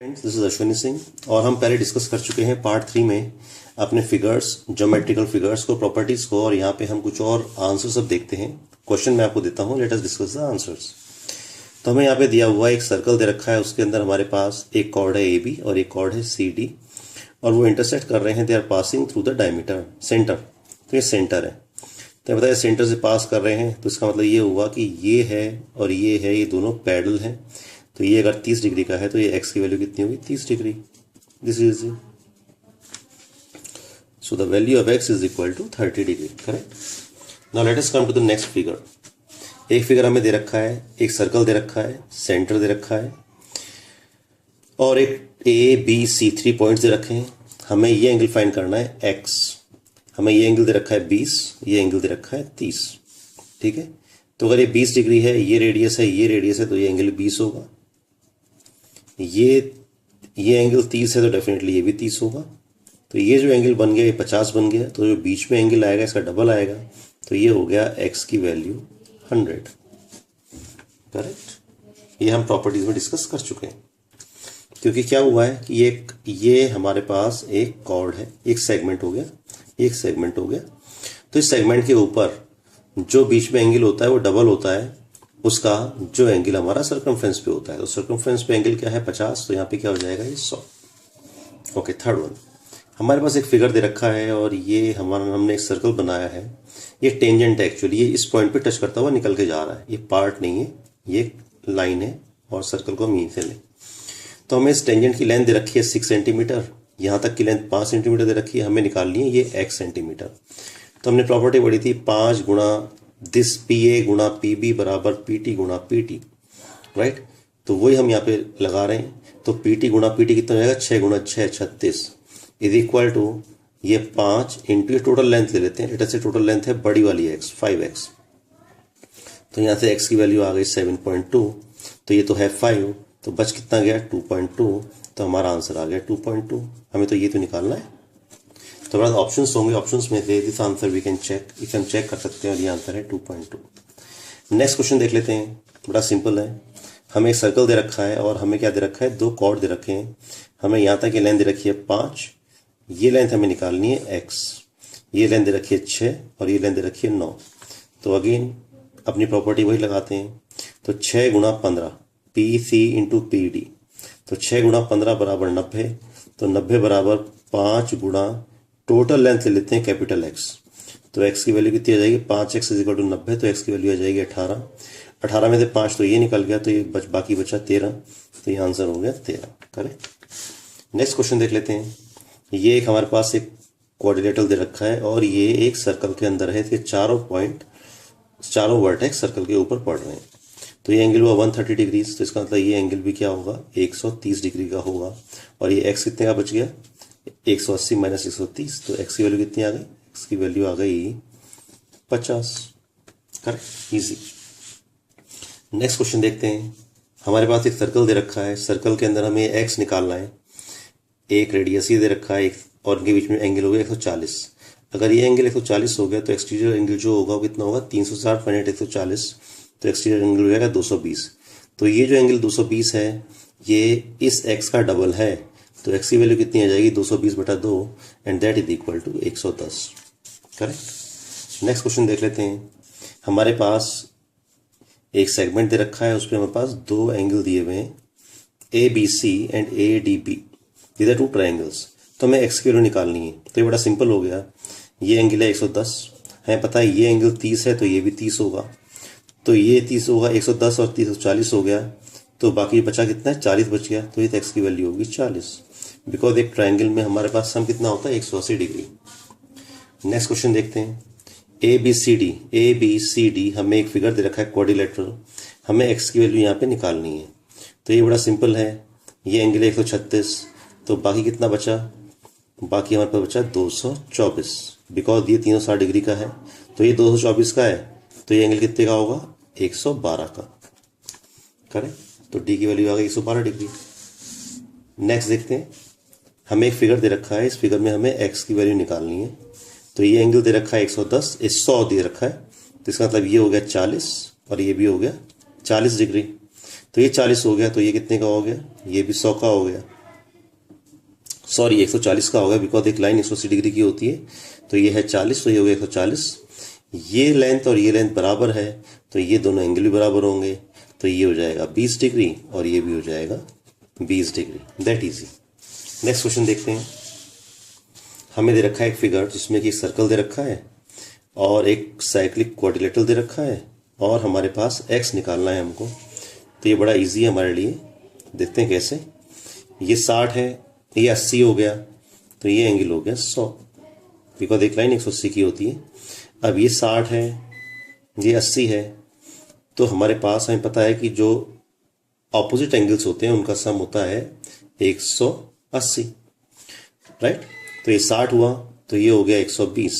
This is Ashwini Singh और हम पहले डिस्कस कर चुके हैं पार्ट 3 में अपने फिगर्स, ज्योमेट्रिकल फिगर्स को, प्रॉपर्टीज को, और यहाँ पे हम कुछ और आंसर्स अब देखते हैं। क्वेश्चन मैं आपको देता हूँ, let us discuss the answers. तो हमें यहाँ पे दिया हुआ एक सर्कल दे रखा है, उसके अंदर हमारे पास एक कॉर्ड है AB और एक कॉर्ड है CD और वो इंटरसेक्ट कर रहे हैं, they are passing through the diameter center. तो ये सेंटर है, तो बताया सेंटर से पास कर रहे हैं, तो इसका मतलब ये हुआ कि ये है और ये है, ये दोनों पैरेलल हैं। तो ये अगर 30 डिग्री का है तो ये x की वैल्यू कितनी होगी? 30 degree. This is so the value of x is equal to 30 degree, correct. Now let us come to the next figure. एक फिगर हमें दे रखा है, एक सर्कल दे रखा है, सेंटर दे रखा है और एक ABC 3 पॉइंट्स दे रखे हैं। हमें ये एंगल फाइंड करना है x। हमें ये एंगल दे रखा है 20, ये एंगल दे रखा है 30, ठीक है। तो अगर ये 20 डिग्री है, ये रेडियस है, ये रेडियस है, तो ये एंगल 20 होगा। ये एंगल 30 है तो डेफिनेटली ये भी 30 होगा। तो ये जो एंगल बन गया ये 50 बन गया, तो जो बीच में एंगल आएगा इसका डबल आएगा, तो ये हो गया x की वैल्यू 100, करेक्ट। ये हम प्रॉपर्टीज में डिस्कस कर चुके हैं। क्योंकि क्या हुआ है कि ये हमारे पास एक कॉर्ड है, एक सेगमेंट हो गया, एक सेगमेंट हो गया। तो इस सेगमेंट के ऊपर जो बीच में एंगल होता है वो डबल होता है उसका जो एंगल हमारा सर्कमफ्रेंस पे होता है। तो सर्कमफ्रेंस पे एंगल क्या है? 50, तो यहाँ पे क्या हो जाएगा? ये 100। ओके, थर्ड वन, हमारे पास एक फिगर दे रखा है और ये हमने एक सर्कल बनाया है। ये टेंजेंट है एक्चुअली, ये इस पॉइंट पे टच करता हुआ निकल के जा रहा है, ये पार्ट नहीं है, ये लाइन है और सर्कल को हम यहीं से लें। तो हमें इस टेंजेंट की लेंथ दे रखी है 6 सेंटीमीटर, यहाँ तक की लेंथ 5 सेंटीमीटर दे रखी है, हमें निकालनी है ये x सेंटीमीटर। तो हमने प्रॉपर्टी पढ़ी थी 5 गुणा दिस PA गुणा PB बराबर PT गुणा PT, राइट। तो वही हम यहाँ पे लगा रहे हैं। तो PT गुणा PT कितना हो जाएगा? 6 गुणा 6 36 इज इक्वल टू ये 5 इंटू ये टोटल लेंथ ले लेते हैं। लेटर से टोटल लेंथ है बड़ी वाली x 5x, तो यहाँ से x की वैल्यू आ गई 7.2, तो ये तो है 5, तो बच कितना गया? 2.2, तो हमारा आंसर आ गया 2.2। हमें तो ये तो निकालना है। तो बाद ऑप्शंस होंगे, ऑप्शंस में से this answer we can check, इसे हम चेक कर सकते हैं और ये आंसर है 2.2। नेक्स्ट क्वेश्चन देख लेते हैं, बड़ा सिंपल है। हमें एक सर्कल दे रखा है और हमें क्या दे रखा है? 2 कॉर्ड दे रखे हैं। हमें यहाँ तक ये लेंथ दे रखी है 5, ये लेंथ हमें निकालनी है x, ये लेंथ दे रखी है 6 और ये लेंथ दे रखी है 9। तो अगेन अपनी प्रॉपर्टी वही लगाते हैं। तो 6 गुणा 15 PC इंटू PD, तो 6 गुणा 15 बराबर 90, तो 90 बराबर 5 गुणा टोटल लेंथ ले लेते हैं कैपिटल X। तो x की वैल्यू कितनी आ जाएगी? 5x इज इक्वल टू 90, तो x की वैल्यू आ जाएगी 18। 18 में से 5 तो ये निकल गया, तो ये बाकी बचा 13, तो ये आंसर हो गया 13, करेक्ट। नेक्स्ट क्वेश्चन देख लेते हैं। ये एक हमारे पास एक क्वाड्रिलेटरल दे रखा है और ये एक सर्कल के अंदर है। इसके चारों वर्टेक्स सर्कल के ऊपर पड़ रहे हैं। तो ये एंगल हुआ 130 डिग्री, तो इसका मतलब ये एंगल भी क्या होगा? 130 डिग्री का होगा। और ये x कितने का बच गया? 180 माइनस 130, तो x की वैल्यू कितनी आ गई? x की वैल्यू आ गई 50, करेक्ट, इजी। नेक्स्ट क्वेश्चन देखते हैं। हमारे पास एक सर्कल दे रखा है, सर्कल के अंदर हमें x निकालना है। एक रेडियस ही दे रखा है और इनके बीच में एंगल हो गया 140। अगर ये एंगल 140 हो गया तो एक्सटीरियर एंगल जो होगा वो कितना होगा? 360 माइनस 140, तो एक्सटीरियर एंगल हो जाएगा 220। तो ये जो एंगल 220 है ये इस x का डबल है, तो x की वैल्यू कितनी आ जाएगी? 220 बटा 2 and that is equal to 110, correct. Next question देख लेते हैं। हमारे पास एक सेगमेंट दे रखा है, उसमें हमारे पास 2 एंगल दिए हुए हैं ABC and ADB, these are 2 triangles. तो हमें x की वैल्यू निकालनी है। तो ये बड़ा सिंपल हो गया। ये एंगल है 110, हमें पता है ये एंगल 30 है, तो ये भी 30 होगा। तो ये 30 होगा, 110 और 30 40 हो गया, तो बाकी बचा कितना है? 40 बच गया, तो ये x की वैल्यू होगी 40, बिकॉज एक ट्रायंगल में हमारे पास सम कितना होता है? 180 डिग्री। नेक्स्ट क्वेश्चन देखते हैं। ABCD हमें एक फिगर दे रखा है क्वाड्रिलेटरल, हमें x की वैल्यू यहाँ पे निकालनी है। तो ये बड़ा सिंपल है। ये एंगल है 136, तो बाकी कितना बचा? बाकी हमारे पास बचा 224, बिकॉज ये 360 डिग्री का है, तो ये 224 का है, तो ये एंगल कितने का होगा? 112 का, करेक्ट। तो D की वैल्यू आ गई 112 डिग्री। नेक्स्ट देखते हैं। हमें एक फिगर दे रखा है, इस फिगर में हमें x की वैल्यू निकालनी है। तो ये एंगल दे रखा है 110, 100 दे रखा है, तो इसका मतलब ये हो गया 40 और ये भी हो गया 40 डिग्री। तो ये 40 हो गया, तो ये कितने का हो गया, ये भी 100 का हो गया, सॉरी 140 का हो गया, बिकॉज एक लाइन 180 डिग्री की होती है। तो ये है 40, तो ये हो गया 140। ये लेंथ और ये लेंथ बराबर है, तो ये दोनों एंगल भी बराबर होंगे, तो ये हो जाएगा 20 डिग्री और ये भी हो जाएगा 20 degree. That easy. Next question देखते हैं। हमें दे रखा है एक फिगर जिसमें कि एक सर्कल दे रखा है और एक साइक्लिक क्वाड्रिलेटरल दे रखा है और हमारे पास x निकालना है हमको। तो ये बड़ा इजी है हमारे लिए, देखते हैं कैसे। ये 60 है, ये 80 हो गया, तो ये एंगल हो गया 100, बिकॉज एक लाइन 180 की होती है। अब ये 60 है, ये 80 है, तो हमारे पास हमें पता है कि जो ऑपोजिट एंगल्स होते हैं उनका सम होता है 180, राइट। तो ये 60 हुआ, तो ये हो गया 120,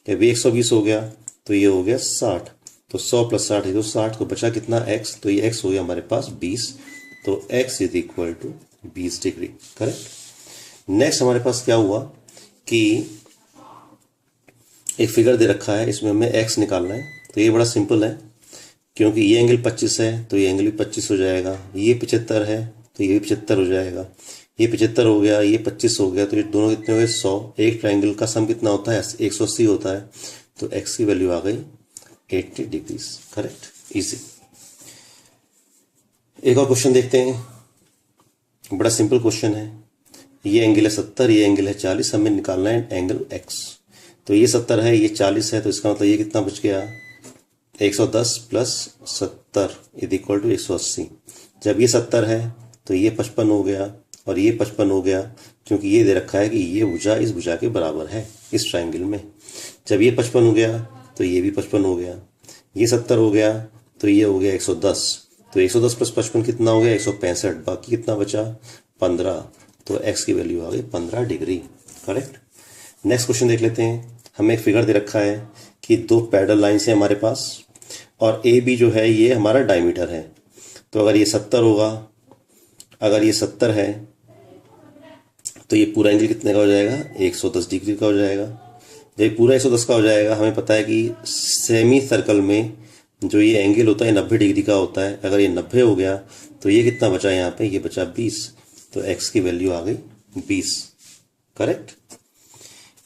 जब ये 120 हो गया तो ये हो गया 60, तो 100 प्लस 60 है तो 60, तो बचा कितना x, तो ये x हो गया हमारे पास 20, तो x is equal to 20 degree, correct. Next हमारे पास क्या हुआ कि एक फिगर दे रखा है, इसमें हमें x निकालना है। तो ये बड़ा सिंपल है, क्योंकि ये एंगल 25 है तो ये एंगल भी 25 हो जाएगा, ये 75 है तो ये भी 75 हो जाएगा, ये 75 हो गया, ये 25 हो गया, तो ये दोनों कितने हो गए 100। एक ट्राइंगल का सम कितना होता है 180 होता है, तो x की वैल्यू आ गई 80 डिग्रीज, करेक्ट, इजी। एक और क्वेश्चन देखते हैं, बड़ा सिंपल क्वेश्चन है। ये एंगल है 70, ये एंगल है 40, हमें निकालना है एंगल x। तो ये 70 है, ये 40 है, तो इसका मतलब ये कितना बच गया 110 प्लस 70 इज इक्वल टू 180। जब ये 70 है तो ये 55 हो गया और ये 55 हो गया, क्योंकि ये दे रखा है कि ये भुजा इस भुजा के बराबर है इस ट्राइंगल में। जब ये 55 हो गया तो ये भी 55 हो गया, ये 70 हो गया तो ये हो गया 110, तो 110 प्लस 55 कितना हो गया 165, बाकी कितना बचा 15, तो x की वैल्यू आ गई 15 डिग्री, करेक्ट। नेक्स्ट क्वेश्चन देख लेते हैं। हमें एक फिगर दे रखा है कि दो पैरेलल लाइन्स है हमारे पास और ए बी जो है ये हमारा डायमीटर है। तो अगर ये 70 होगा, अगर ये 70 है तो ये पूरा एंगल कितने का हो जाएगा 110 डिग्री का हो जाएगा। जब ये पूरा 110 का हो जाएगा, हमें पता है कि सेमी सर्कल में जो ये एंगल होता है 90 डिग्री का होता है। अगर ये 90 हो गया तो ये कितना बचा यहाँ पे, ये बचा 20, तो x की वैल्यू आ गई 20, करेक्ट।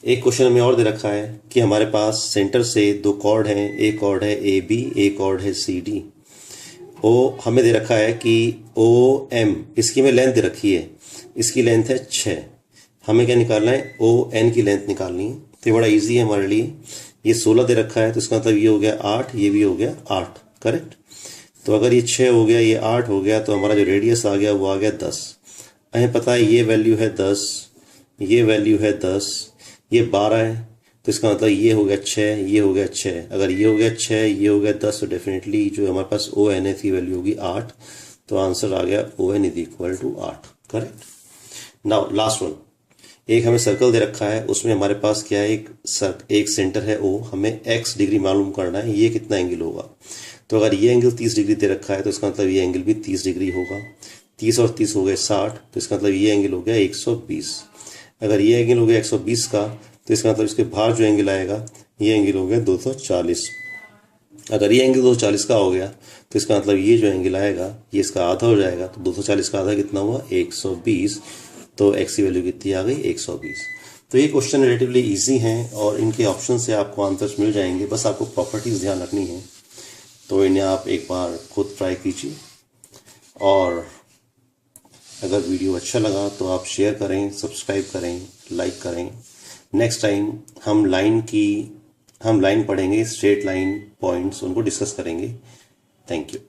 एक क्वेश्चन में और दे रखा है कि हमारे पास सेंटर से दो कॉर्ड हैं, एक कॉर्ड है AB, एक कॉर्ड है CD। ओ हमें दे रखा है कि OM, इसकी हमें लेंथ दे रखी है, इसकी लेंथ है 6, हमें क्या निकालना है ON की लेंथ निकालनी है। तो ये बड़ा इजी है हमारे लिए। ये 16 दे रखा है तो इसका मतलब ये हो गया 8, ये भी हो गया 8, करेक्ट। तो अगर ये 6 हो गया, ये 8 हो गया, तो हमारा जो रेडियस आ गया वो आ गया 10। हमें पता है ये वैल्यू है 10, ये वैल्यू है 10, ये 12 है, तो इसका मतलब ये हो गया 6, ये हो गया 6। अगर ये हो गया 6, ये हो गया 10, तो डेफिनेटली जो हमारे पास ON है इसकी वैल्यू होगी 8, तो आंसर आ गया ON is equal to 8, correct. Now last one, एक हमें सर्कल दे रखा है, उसमें हमारे पास क्या है एक सेंटर है O, हमें x डिग्री मालूम करना है ये कितना एंगल होगा। तो अगर ये एंगल 30 डिग्री दे रखा है तो इसका मतलब ये एंगल भी 30 डिग्री होगा। 30 और 30 हो गए 60, तो इसका मतलब ये एंगल हो गया 120। अगर ये एंगल हो गया 120 का, तो इसका मतलब इसके बाहर जो एंगल आएगा ये एंगल हो गया 240। अगर ये एंगल 240 का हो गया तो इसका मतलब ये जो एंगल आएगा ये इसका आधा हो जाएगा, तो 240 का आधा कितना हुआ 120, तो x की वैल्यू कितनी आ गई 120। तो ये क्वेश्चन रिलेटिवली इजी हैं और इनके ऑप्शन से आपको आंसर्स मिल जाएंगे, बस आपको प्रॉपर्टीज़ ध्यान रखनी है। तो इन्हें आप एक बार खुद ट्राई कीजिए और अगर वीडियो अच्छा लगा तो आप शेयर करें, सब्सक्राइब करें, लाइक करें। नेक्स्ट टाइम हम लाइन पढ़ेंगे, स्ट्रेट लाइन पॉइंट्स उनको डिस्कस करेंगे। Thank you.